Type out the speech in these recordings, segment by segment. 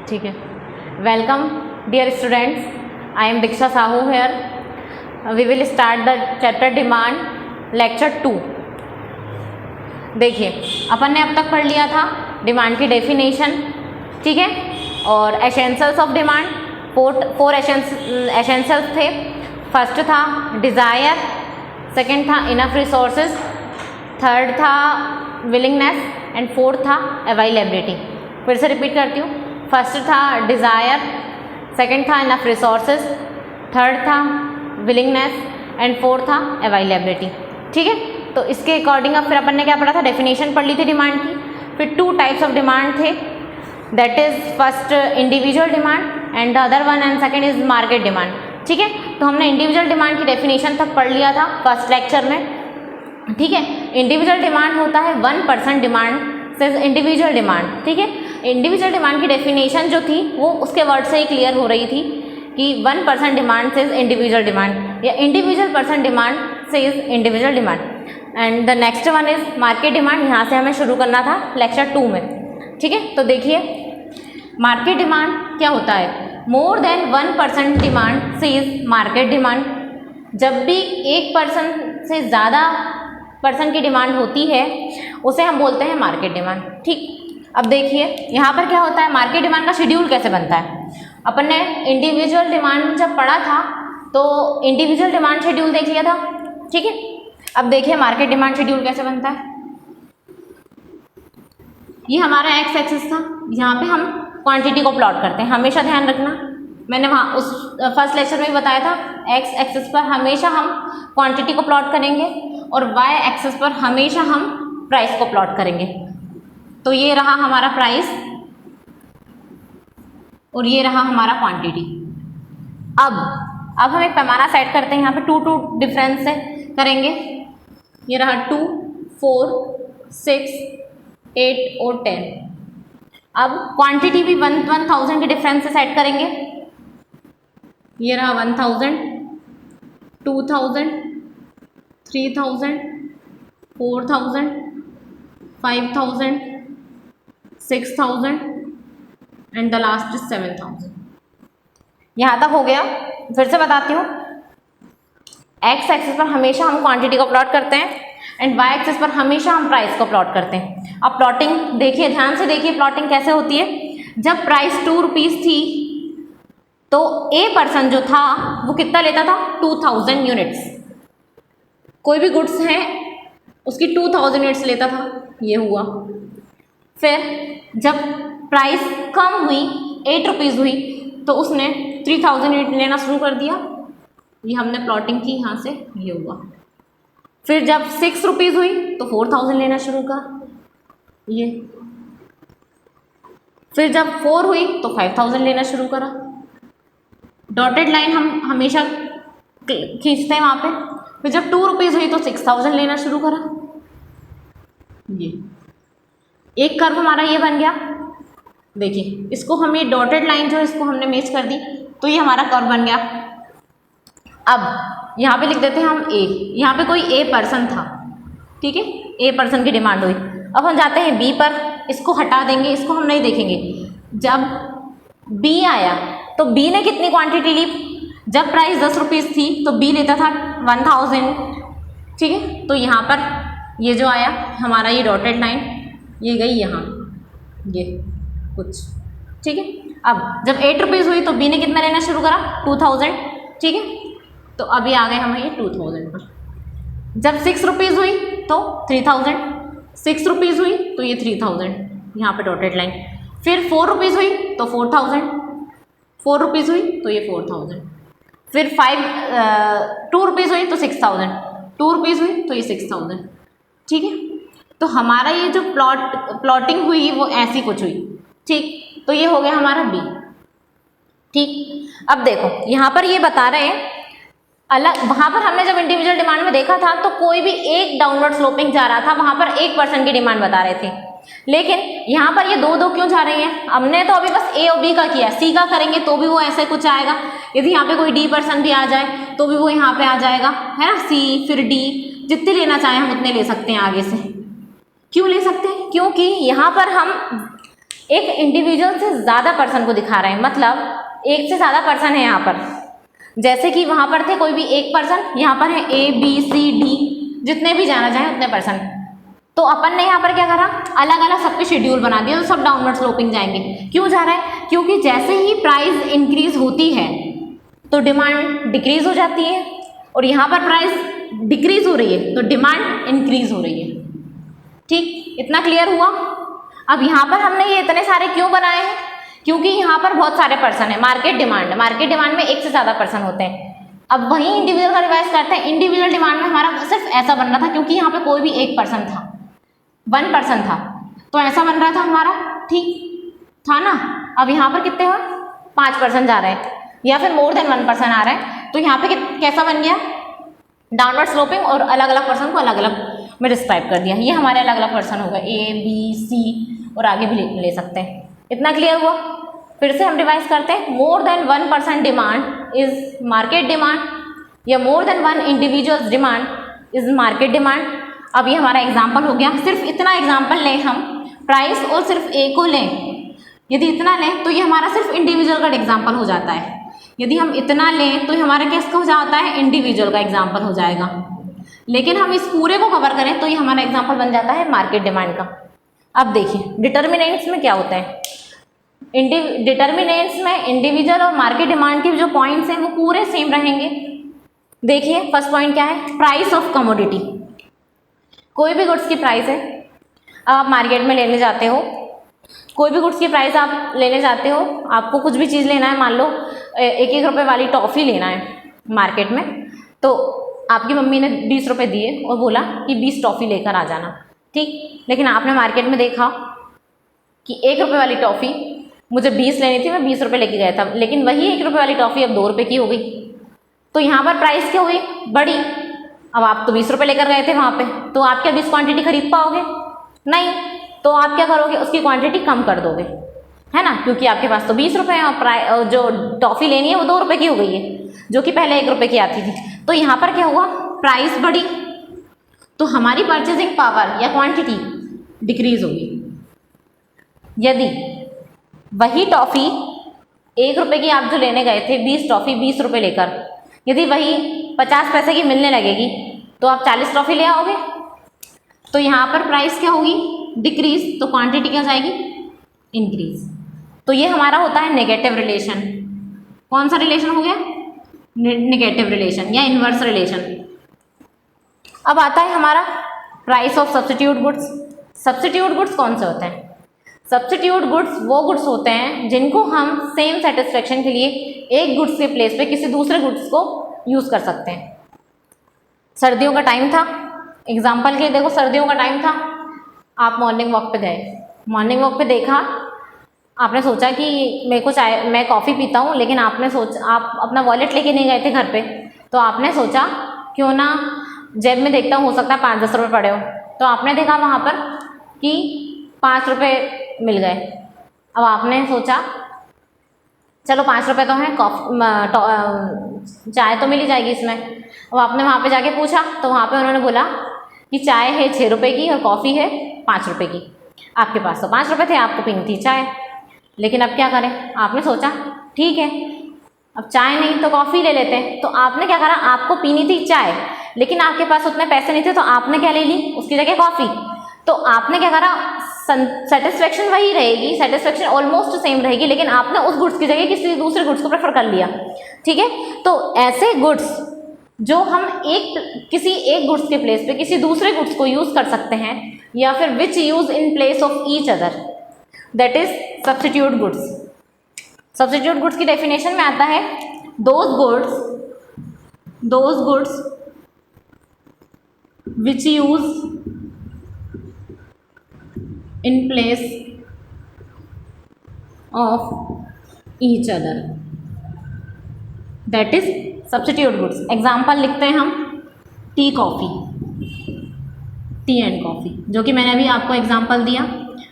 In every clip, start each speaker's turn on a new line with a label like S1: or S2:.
S1: ठीक है। Welcome dear students, I am Diksha Sahu here. We will start the chapter demand lecture 2। देखिए, अपन ने अब तक पढ़ लिया था डिमांड की डेफिनेशन, ठीक है, और essentials of demand. Four essentials थे। फर्स्ट था डिज़ायर, सेकंड था इनफ रिसोर्सेज, थर्ड था विलिंगनेस एंड फोर्थ था अवेलेबिलिटी। फिर से रिपीट करती हूँ। फर्स्ट था डिज़ायर, सेकंड था इनफ रिसोर्सेज, थर्ड था विलिंगनेस एंड फोर्थ था अवेलेबिलिटी। ठीक है, तो इसके अकॉर्डिंग अब फिर अपन ने क्या पढ़ा था, डेफिनेशन पढ़ ली थी डिमांड की। फिर टू टाइप्स ऑफ डिमांड थे, that is first individual demand and the other one and second is market demand. ठीक है, तो हमने इंडिविजुअल डिमांड की डेफिनेशन तक पढ़ लिया था फर्स्ट लेक्चर में। ठीक है, इंडिविजुअल डिमांड होता है 1% डिमांड से इंडिविजुअल डिमांड। ठीक है, इंडिविजुअल डिमांड की डेफिनेशन जो थी वो उसके वर्ड से ही क्लियर हो रही थी कि 1% डिमांड से इंडिविजुअल डिमांड या इंडिविजुअल पर्सन डिमांड से is individual demand. And the next one is market demand. यहाँ से हमें शुरू करना था लेक्चर 2 में। ठीक है, तो देखिए मार्केट डिमांड क्या होता है, मोर देन 1% डिमांड से इज मार्केट डिमांड। जब भी 1% से ज़्यादा पर्सन की डिमांड होती है उसे हम बोलते हैं मार्केट डिमांड। ठीक, अब देखिए यहाँ पर क्या होता है, मार्केट डिमांड का शेड्यूल कैसे बनता है। अपन ने इंडिविजुअल डिमांड जब पढ़ा था तो इंडिविजुअल डिमांड शेड्यूल देख लिया था। ठीक है, अब देखिए मार्केट डिमांड शेड्यूल कैसे बनता है। ये हमारा एक्स एक्सिस था, यहाँ पे हम क्वांटिटी को प्लॉट करते हैं। हमेशा ध्यान रखना, मैंने वहाँ उस फर्स्ट लेक्चर में भी बताया था, एक्स एक्सिस पर हमेशा हम क्वांटिटी को प्लॉट करेंगे और वाई एक्सिस पर हमेशा हम प्राइस को प्लॉट करेंगे। तो ये रहा हमारा प्राइस और ये रहा हमारा क्वांटिटी। अब हम एक पैमाना सेट करते हैं, यहाँ पे 2 डिफरेंस से करेंगे। ये रहा 2, 4, 6, 8 और 10। अब क्वांटिटी भी 1000 के डिफरेंस से सेट करेंगे। ये रहा 1000, 2000, 3000, 4000, 5000, 6000 एंड द लास्ट इज 7000। यहाँ तक हो गया। फिर से बताती हूँ, एक्स एक्सिस पर हमेशा हम क्वांटिटी को प्लॉट करते हैं एंड वाई एक्सिस पर हमेशा हम प्राइस को प्लॉट करते हैं। अब प्लॉटिंग देखिए, ध्यान से देखिए प्लॉटिंग कैसे होती है। जब प्राइस 2 रुपीज़ थी तो ए पर्सन जो था वो कितना लेता था, 2000 यूनिट्स। कोई भी गुड्स है उसकी 2000 यूनिट्स लेता था, ये हुआ। फिर जब प्राइस कम हुई, 8 रुपीज़ हुई, तो उसने 3000 यूनिट लेना शुरू कर दिया। ये हमने प्लॉटिंग की यहाँ से, ये हुआ। फिर जब 6 रुपीज़ हुई तो 4000 लेना शुरू करा, ये। फिर जब 4 हुई तो 5000 लेना शुरू करा। डॉटेड लाइन हम हमेशा खींचते हैं वहाँ पे। फिर जब 2 रुपीज़ हुई तो 6000 लेना शुरू करा, ये एक कर्व हमारा ये बन गया। देखिए इसको हम, ये डॉटेड लाइन जो है इसको हमने मैच कर दी तो ये हमारा कर्व बन गया। अब यहाँ पे लिख देते हैं हम ए। यहाँ पे कोई ए पर्सन था, ठीक है, ए पर्सन की डिमांड हुई। अब हम जाते हैं बी पर, इसको हटा देंगे, इसको हम नहीं देखेंगे। जब बी आया तो बी ने कितनी क्वांटिटी ली, जब प्राइस 10 रुपीज़ थी तो बी लेता था 1000। ठीक है, तो यहाँ पर ये जो आया हमारा, ये डॉटेड लाइन ये गई यहाँ, ये कुछ। ठीक है, अब जब 8 रुपीज़ हुई तो बी ने कितना लेना शुरू करा, 2000। ठीक है, तो अभी आ गए हम ये 2000 पर। जब 6 रुपीज़ हुई तो 3000, 6 रुपीज़ हुई तो ये 3000, यहाँ पे डॉटेड लाइन। फिर 4 रुपीज़ हुई तो 4000, 4 रुपीज़ हुई तो ये 4000। फिर 2 रुपीज़ हुई तो 6000, 2 रुपीज़ हुई तो ये 6000। ठीक है, तो हमारा ये जो प्लॉटिंग हुई वो ऐसी कुछ हुई। ठीक, तो ये हो गया हमारा बी। ठीक, अब देखो यहाँ पर ये बता रहे हैं अलग, वहाँ पर हमने जब इंडिविजुअल डिमांड में देखा था तो कोई भी एक डाउनवर्ड स्लोपिंग जा रहा था, वहाँ पर 1% की डिमांड बता रहे थे। लेकिन यहाँ पर ये 2 क्यों जा रही हैं, हमने तो अभी बस ए और बी का किया, सी का करेंगे तो भी वो ऐसे कुछ आएगा। यदि यहाँ पे कोई डी पर्सन भी आ जाए तो भी वो यहाँ पे आ जाएगा, है ना। सी फिर डी, जितने लेना चाहें हम उतने ले सकते हैं आगे से। क्यों ले सकते हैं, क्योंकि यहाँ पर हम एक इंडिविजुअल से ज़्यादा पर्सन को दिखा रहे हैं, मतलब एक से ज़्यादा पर्सन है यहाँ पर। जैसे कि वहाँ पर थे कोई भी एक पर्सन, यहाँ पर है A B C D, जितने भी जाना चाहें उतने पर्सन। तो अपन ने यहाँ पर क्या करा, अलग अलग सबके शेड्यूल बना दिया, तो सब डाउनवर्ड स्लोपिंग जाएंगे। क्यों जा रहा है, क्योंकि जैसे ही प्राइस इंक्रीज होती है तो डिमांड डिक्रीज हो जाती है, और यहाँ पर प्राइस डिक्रीज हो रही है तो डिमांड इंक्रीज हो रही है। ठीक, इतना क्लियर हुआ। अब यहाँ पर हमने ये इतने सारे क्यों बनाए हैं, क्योंकि यहाँ पर बहुत सारे पर्सन है, मार्केट डिमांड में एक से ज़्यादा पर्सन होते हैं। अब वहीं इंडिविजुअल का रिवाइज करते हैं। इंडिविजुअल डिमांड में हमारा सिर्फ ऐसा बन रहा था क्योंकि यहाँ पे कोई भी एक पर्सन था, 1 पर्सन था, तो ऐसा बन रहा था हमारा, ठीक था ना। अब यहाँ पर कितने हुए, 5 पर्सन जा रहे हैं या फिर मोर देन 1 पर्सन आ रहे हैं, तो यहाँ पे कैसा बन गया, डाउनवर्ड स्लोपिंग, और अलग अलग पर्सन को अलग अलग में डिस्क्राइब कर दिया। ये हमारे अलग अलग पर्सन हो गए A B C, और आगे भी ले सकते हैं। इतना क्लियर हुआ। फिर से हम रिवाइज करते हैं। More than 1 person demand is market demand, या more than 1 individuals demand is market demand. अब ये हमारा एग्जाम्पल हो गया। सिर्फ इतना एग्जाम्पल लें हम, प्राइस और सिर्फ A को लें, यदि इतना लें तो ये हमारा सिर्फ इंडिविजुअल का एग्जाम्पल हो जाता है। यदि हम इतना लें तो हमारा किसका हो जाता है, इंडिविजुअल का एग्जाम्पल हो जाएगा। लेकिन हम इस पूरे को कवर करें तो ये हमारा एग्जाम्पल बन जाता है मार्केट डिमांड का। अब देखिए डिटर्मिनेंट्स में क्या होता है। डिटर्मिनेंट्स में इंडिविजुअल और मार्केट डिमांड के जो पॉइंट्स हैं वो पूरे सेम रहेंगे। देखिए फर्स्ट पॉइंट क्या है, प्राइस ऑफ कमोडिटी। कोई भी गुड्स की प्राइस है, अब आप मार्केट में लेने जाते हो, कोई भी गुड्स की प्राइस आप लेने जाते हो, आपको कुछ भी चीज़ लेना है, मान लो 1-1 रुपये वाली टॉफ़ी लेना है मार्केट में, तो आपकी मम्मी ने 20 रुपये दिए और बोला कि 20 टॉफ़ी लेकर आ जाना, ठीक। लेकिन आपने मार्केट में देखा कि 1 रुपये वाली टॉफ़ी मुझे 20 लेनी थी, मैं 20 रुपये लेके गया था, लेकिन वही 1 रुपये वाली टॉफ़ी अब 2 रुपये की हो गई। तो यहाँ पर प्राइस क्या हुई, बढ़ी। अब आप तो 20 रुपये लेकर गए थे वहाँ पे, तो आप क्या 20 क्वांटिटी खरीद पाओगे, नहीं। तो आप क्या करोगे, उसकी क्वांटिटी कम कर दोगे, है ना, क्योंकि आपके पास तो 20 रुपये हैं और जो टॉफ़ी लेनी है वो 2 रुपये की हो गई है, जो कि पहले 1 रुपये की आती थी। तो यहाँ पर क्या हुआ, प्राइस बढ़ी, तो हमारी परचेजिंग पावर या क्वांटिटी डिक्रीज होगी। यदि वही टॉफ़ी 1 रुपये की आप जो लेने गए थे, 20 टॉफ़ी 20 रुपये लेकर, यदि वही 50 पैसे की मिलने लगेगी तो आप 40 टॉफ़ी ले आओगे। तो यहाँ पर प्राइस क्या होगी, डिक्रीज, तो क्वांटिटी क्या जाएगी, इंक्रीज। तो ये हमारा होता है नेगेटिव रिलेशन। कौन सा रिलेशन हो गया, नेगेटिव रिलेशन या इन्वर्स रिलेशन। अब आता है हमारा price of substitute goods. Substitute goods कौन से होते हैं, सब्स्टिट्यूट गुड्स वो गुड्स होते हैं जिनको हम सेम सेटिस्फेक्शन के लिए एक गुड्स के प्लेस पे किसी दूसरे गुड्स को यूज़ कर सकते हैं। सर्दियों का टाइम था, एग्जाम्पल के देखो, सर्दियों का टाइम था, आप मॉर्निंग वॉक पे गए, मॉर्निंग वॉक पे देखा, आपने सोचा कि मेरे को चाय, मैं कॉफ़ी पीता हूँ, लेकिन आप अपना वॉलेट लेके नहीं गए थे घर पे, तो आपने सोचा क्यों ना जेब में देखता हूँ, हो सकता है 5-10 रुपये पड़े हो, तो आपने देखा वहाँ पर कि 5 रुपये मिल गए। अब आपने सोचा चलो 5 रुपये तो हैं, चाय तो मिल ही जाएगी इसमें। अब आपने वहाँ पे जाके पूछा तो वहाँ पे उन्होंने बोला कि चाय है 6 रुपये की और कॉफ़ी है 5 रुपये की। आपके पास तो 5 रुपये थे, आपको पीनी थी चाय, लेकिन अब क्या करें, आपने सोचा ठीक है अब चाय नहीं तो कॉफ़ी ले लेते हैं। तो आपने क्या करा, आपको पीनी थी चाय, लेकिन आपके पास उतने पैसे नहीं थे, तो आपने क्या ले ली, उसकी जगह कॉफ़ी। तो आपने क्या करा, सेटिस्फेक्शन वही रहेगी, सेटिस्फेक्शन ऑलमोस्ट सेम रहेगी, लेकिन आपने उस गुड्स की जगह किसी दूसरे गुड्स को प्रेफर कर लिया, ठीक है। तो ऐसे गुड्स जो हम किसी एक गुड्स के प्लेस पे किसी दूसरे गुड्स को यूज़ कर सकते हैं, या फिर विच use in place of each other, that is substitute goods. Substitute goods की डेफिनेशन में आता है those goods which use in place of each other, that is substitute goods। Example लिखते हैं हम, टी एंड कॉफ़ी, जो कि मैंने अभी आपको एग्जाम्पल दिया,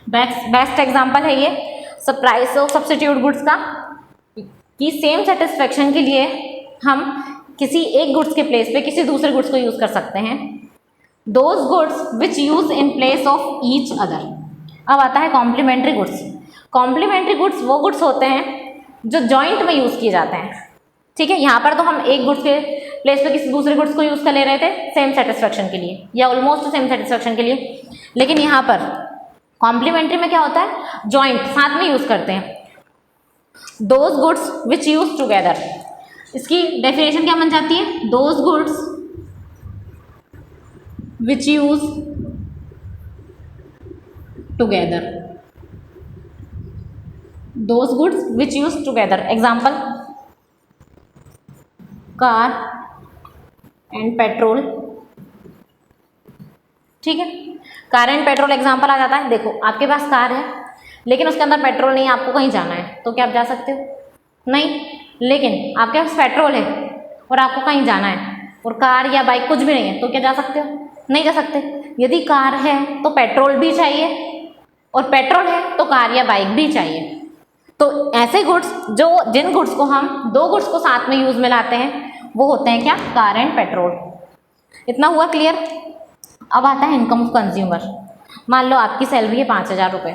S1: बेस्ट एग्जाम्पल है ये सब प्राइस ऑफ सब्स्टिट्यूट गुड्स का, कि सेम सेटिस्फेक्शन के लिए हम किसी एक गुड्स के प्लेस पे किसी दूसरे गुड्स को यूज़ कर सकते हैं। Those goods which use in place of each other, अब आता है कॉम्प्लीमेंट्री गुड्स। कॉम्प्लीमेंट्री गुड्स वो गुड्स होते हैं जो जॉइंट में यूज़ किए जाते हैं, ठीक है। यहाँ पर तो हम एक गुड्स के प्लेस पे किसी दूसरे गुड्स को यूज़ कर ले रहे थे सेम सेटिस्फेक्शन के लिए या ऑलमोस्ट सेम सेटिस्फेक्शन के लिए, लेकिन यहाँ पर कॉम्प्लीमेंट्री में क्या होता है, जॉइंट साथ में यूज़ करते हैं। Those goods which use together, इसकी डेफिनेशन क्या बन जाती है, those goods which use together, those goods which use together. Example car and petrol, ठीक है। कार एंड पेट्रोल एग्जाम्पल आ जाता है। देखो आपके पास कार है लेकिन उसके अंदर पेट्रोल नहीं है, आपको कहीं जाना है तो क्या आप जा सकते हो, नहीं। लेकिन आपके पास पेट्रोल है और आपको कहीं जाना है और कार या बाइक कुछ भी नहीं है तो क्या जा सकते हो, नहीं जा सकते। यदि कार है तो पेट्रोल भी चाहिए और पेट्रोल है तो कार या बाइक भी चाहिए। तो ऐसे गुड्स जो जिन गुड्स को हम दो गुड्स को साथ में यूज में लाते हैं वो होते हैं क्या, कार एंड पेट्रोल। इतना हुआ क्लियर। अब आता है इनकम ऑफ कंज्यूमर। मान लो आपकी सैलरी है 5,000 रुपये,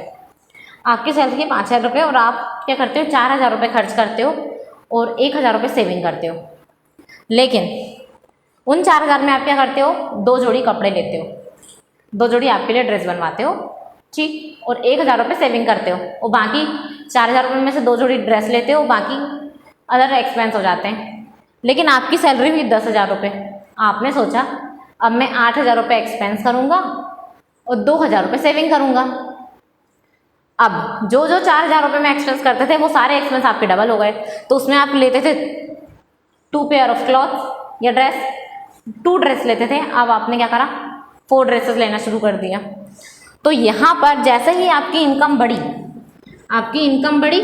S1: आपकी सैलरी है 5,000 रुपये और आप क्या करते हो, 4,000 रुपये खर्च करते हो और 1,000 रुपये सेविंग करते हो। लेकिन उन 4,000 में आप क्या करते हो, 2 जोड़ी कपड़े लेते हो, 2 जोड़ी आपके लिए ड्रेस बनवाते हो, ठीक, और 1,000 रुपये सेविंग करते हो और बाकी 4,000 रुपये में से 2 जोड़ी ड्रेस लेते हो, बाकी अदर एक्सपेंस हो जाते हैं। लेकिन आपकी सैलरी हुई 10,000 रुपये, आपने सोचा अब मैं 8,000 रुपये एक्सपेंस करूँगा और 2,000 रुपये सेविंग करूँगा। अब जो 4,000 रुपये में एक्सपेंस करते थे वो सारे एक्सपेंस आपके डबल हो गए। तो उसमें आप लेते थे 2 पेयर ऑफ क्लॉथ या ड्रेस, 2 ड्रेस लेते थे, अब आपने क्या करा, 4 ड्रेसेस लेना शुरू कर दिया। तो यहाँ पर जैसे ही आपकी इनकम बढ़ी, आपकी इनकम बढ़ी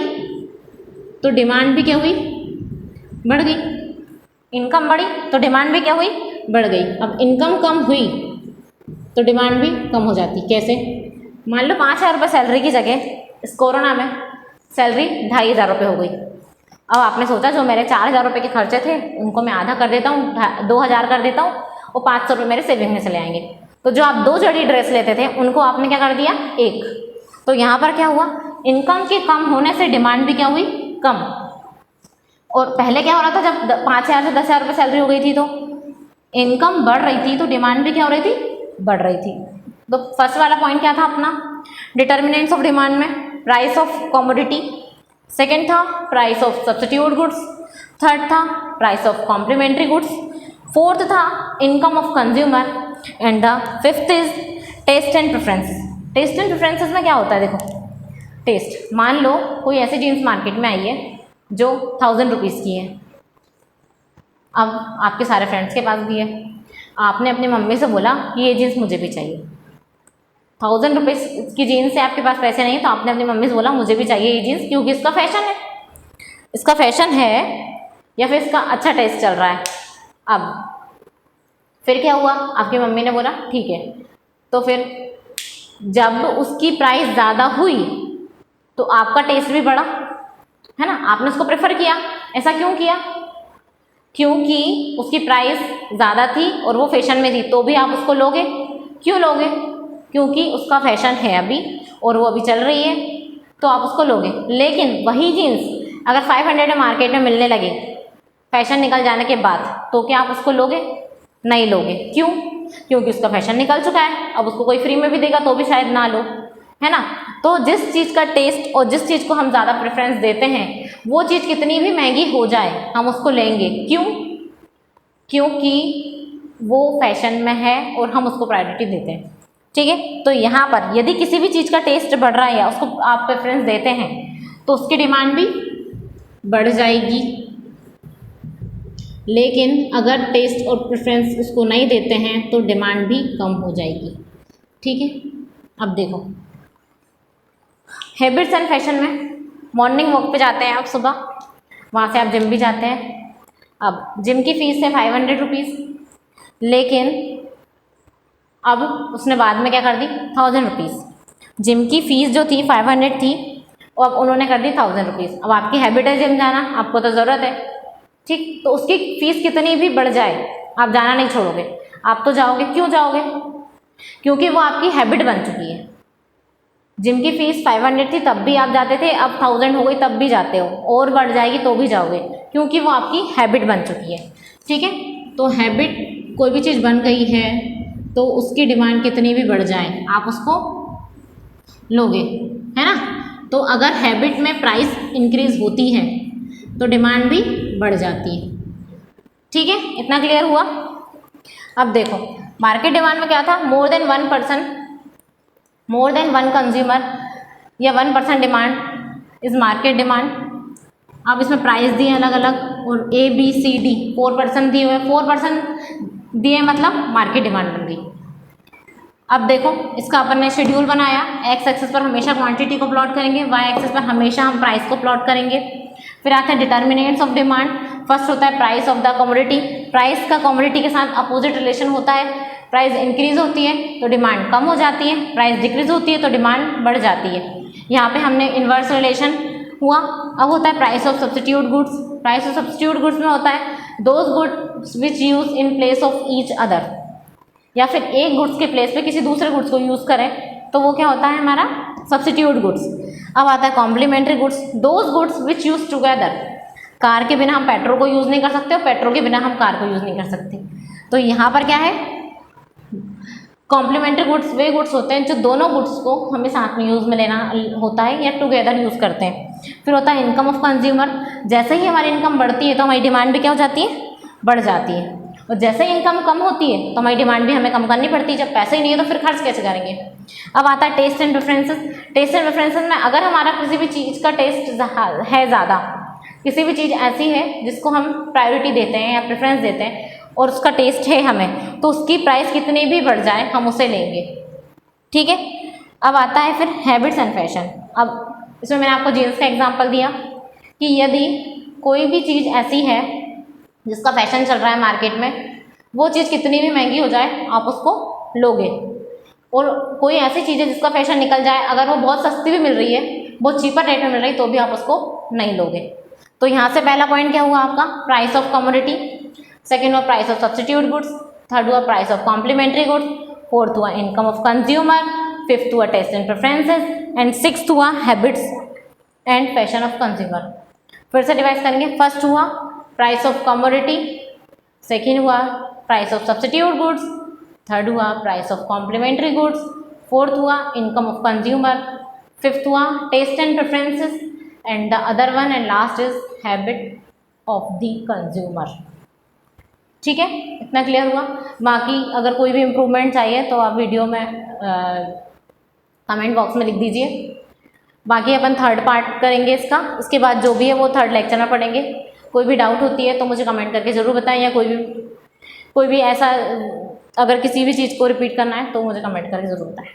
S1: तो डिमांड भी क्या हुई, बढ़ गई। इनकम बढ़ी तो डिमांड भी क्या हुई, बढ़ गई। अब इनकम कम हुई तो डिमांड भी कम हो जाती। कैसे, मान लो 5,000 रुपये सैलरी की जगह इस कोरोना में सैलरी 2,500 रुपये हो गई। अब आपने सोचा जो मेरे 4,000 रुपये के खर्चे थे उनको मैं आधा कर देता हूँ, 2,000 कर देता हूँ और 500 रुपये मेरे सेविंग में चले आएंगे। तो जो आप 2 जोड़ी ड्रेस लेते थे उनको आपने क्या कर दिया, 1। तो यहाँ पर क्या हुआ, इनकम के कम होने से डिमांड भी क्या हुई, कम। और पहले क्या हो रहा था, जब 5,000 से 10,000 रुपये सैलरी हो गई थी तो इनकम बढ़ रही थी तो डिमांड भी क्या हो रही थी, बढ़ रही थी। तो फर्स्ट वाला पॉइंट क्या था अपना, डिटर्मिनेंट्स ऑफ डिमांड में प्राइस ऑफ कॉमोडिटी, सेकेंड था price of substitute goods, third था price of complementary goods, fourth था income of consumer and the fifth is taste and preferences. Test and preferences में क्या होता है, देखो टेस्ट, मान लो कोई ऐसी जीन्स मार्केट में आई है जो 1,000 रुपीज़ की है। अब आपके सारे फ्रेंड्स के पास भी है, आपने अपनी मम्मी से बोला कि ये जीन्स मुझे भी चाहिए। 1,000 रुपीज़ की जीन्स से आपके पास पैसे नहीं है तो आपने अपनी मम्मी से बोला मुझे भी चाहिए ये जीन्स, क्योंकि इसका फैशन है, इसका फैशन है या फिर इसका अच्छा टेस्ट चल रहा है। अब फिर क्या हुआ, आपकी मम्मी ने बोला ठीक है। तो फिर जब उसकी प्राइस ज़्यादा हुई तो आपका टेस्ट भी बढ़ा, है ना, आपने उसको प्रेफर किया। ऐसा क्यों किया, क्योंकि उसकी प्राइस ज़्यादा थी और वो फैशन में थी, तो भी आप उसको लोगे। क्यों लोगे, क्योंकि उसका फैशन है अभी और वो अभी चल रही है तो आप उसको लोगे। लेकिन वही जीन्स अगर 500 में मार्केट में मिलने लगे फैशन निकल जाने के बाद, तो क्या आप उसको लोगे, नहीं लोगे। क्यों, क्योंकि उसका फैशन निकल चुका है, अब उसको कोई फ्री में भी देगा तो भी शायद ना लो, है ना। तो जिस चीज़ का टेस्ट और जिस चीज़ को हम ज़्यादा प्रेफरेंस देते हैं वो चीज़ कितनी भी महंगी हो जाए हम उसको लेंगे। क्यों, क्योंकि वो फैशन में है और हम उसको प्रायोरिटी देते हैं, ठीक है। तो यहाँ पर यदि किसी भी चीज़ का टेस्ट बढ़ रहा है या उसको आप प्रेफरेंस देते हैं तो उसकी डिमांड भी बढ़ जाएगी। लेकिन अगर टेस्ट और प्रेफरेंस उसको नहीं देते हैं तो डिमांड भी कम हो जाएगी, ठीक है। अब देखो हैबिट्स एंड फैशन में मॉर्निंग वॉक पे जाते हैं आप सुबह, वहाँ से आप जिम भी जाते हैं। अब जिम की फ़ीस है 500 रुपीज़, लेकिन अब उसने बाद में क्या कर दी 1,000 रुपीज़। जिम की फ़ीस जो थी 500 थी और अब उन्होंने कर दी 1,000 रुपीज़। अब आपकी हैबिट है जिम जाना, आपको तो ज़रूरत है, ठीक, तो उसकी फ़ीस कितनी भी बढ़ जाए आप जाना नहीं छोड़ोगे, आप तो जाओगे। क्यों जाओगे, क्योंकि वो आपकी हैबिट बन चुकी है। जिम की फीस 500 थी तब भी आप जाते थे, अब 1000 हो गई तब भी जाते हो, और बढ़ जाएगी तो भी जाओगे, क्योंकि वो आपकी हैबिट बन चुकी है। ठीक है, तो हैबिट, कोई भी चीज़ बन गई है तो उसकी डिमांड कितनी भी बढ़ जाए आप उसको लोगे, है ना। तो अगर हैबिट में प्राइस इंक्रीज होती है तो डिमांड भी बढ़ जाती है। ठीक है, इतना क्लियर हुआ। अब देखो मार्केट डिमांड में क्या था, मोर देन 1%, मोर देन 1 कंज्यूमर या 1% डिमांड इज मार्केट डिमांड। अब इसमें प्राइस दिए अलग अलग, और A B C D 4% दिए हुए, 4% दिए मतलब मार्केट डिमांड बन गई। अब देखो इसका अपन ने शेड्यूल बनाया, एक्स एक्सिस पर हमेशा क्वांटिटी को प्लॉट करेंगे, वाई एक्सिस पर हमेशा हम प्राइस को प्लॉट करेंगे। फिर आता है डिटर्मिनेंट्स ऑफ डिमांड। फर्स्ट होता है price of the commodity, price का कमोडिटी के साथ अपोजिट रिलेशन होता है। प्राइस इंक्रीज होती है तो डिमांड कम हो जाती है, प्राइस डिक्रीज होती है तो डिमांड बढ़ जाती है। यहाँ पे हमने इन्वर्स रिलेशन हुआ। अब होता है price of substitute goods. Price of substitute goods में होता है those goods which use in place of each other, या फिर एक गुड्स के प्लेस पे किसी दूसरे गुड्स को यूज़ करें तो वो क्या होता है हमारा सब्स्टिट्यूट गुड्स। अब आता है complementary goods, those goods which use together. Car के बिना हम पेट्रोल को यूज़ नहीं कर सकते और पेट्रोल के बिना हम कार को यूज़ नहीं कर सकते। तो यहाँ पर क्या है, कॉम्प्लीमेंट्री गुड्स वे गुड्स होते हैं जो दोनों गुड्स को हमें साथ में यूज़ में लेना होता है या टुगेदर यूज़ करते हैं। फिर होता है इनकम ऑफ कंज्यूमर, जैसे ही हमारी इनकम बढ़ती है तो हमारी डिमांड भी क्या हो जाती है, बढ़ जाती है। और जैसे ही इनकम कम होती है तो हमारी डिमांड भी हमें कम करनी पड़ती है, जब पैसे ही नहीं है तो फिर खर्च कैसे करेंगे। अब आता है test and preferences. Test and preferences में अगर हमारा किसी भी चीज़ का टेस्ट है ज़्यादा, किसी भी चीज़ ऐसी है जिसको हम प्रायोरिटी देते हैं या प्रेफरेंस देते हैं और उसका टेस्ट है हमें, तो उसकी प्राइस कितनी भी बढ़ जाए हम उसे लेंगे। ठीक है, अब आता है फिर हैबिट्स एंड फैशन। अब इसमें मैंने आपको जीन्स का एग्जांपल दिया कि यदि कोई भी चीज़ ऐसी है जिसका फैशन चल रहा है मार्केट में, वो चीज़ कितनी भी महंगी हो जाए आप उसको लोगे। और कोई ऐसी चीज़ है जिसका फैशन निकल जाए, अगर वो बहुत सस्ती भी मिल रही है, बहुत चीपर रेट में मिल रही है, तो भी आप उसको नहीं लोगे। तो यहाँ से पहला पॉइंट क्या हुआ आपका, प्राइस ऑफ कमोडिटी। सेकेंड हुआ price of substitute goods. Third हुआ price of complementary goods. Fourth हुआ इनकम ऑफ कंज्यूमर। फिफ्थ हुआ taste and preferences. And sixth हुआ habits and fashion of consumer. फिर से डिवाइड करेंगे। फर्स्ट हुआ प्राइस ऑफ कमोडिटी, सेकेंड हुआ price of substitute goods, third हुआ price of complementary goods, fourth हुआ इनकम ऑफ कंज्यूमर, फिफ्थ हुआ taste and preferences, and the other one and last is habit of the consumer. ठीक है, इतना clear हुआ। बाकी अगर कोई भी इम्प्रूवमेंट चाहिए तो आप वीडियो में कमेंट बॉक्स में लिख दीजिए। बाकी अपन थर्ड पार्ट करेंगे इसका, इसके बाद जो भी है वो थर्ड लेक्चर में पढ़ेंगे। कोई भी डाउट होती है तो मुझे कमेंट करके ज़रूर बताएं, या कोई भी ऐसा अगर किसी भी चीज़ को रिपीट करना है तो मुझे कमेंट करके ज़रूर बताएं।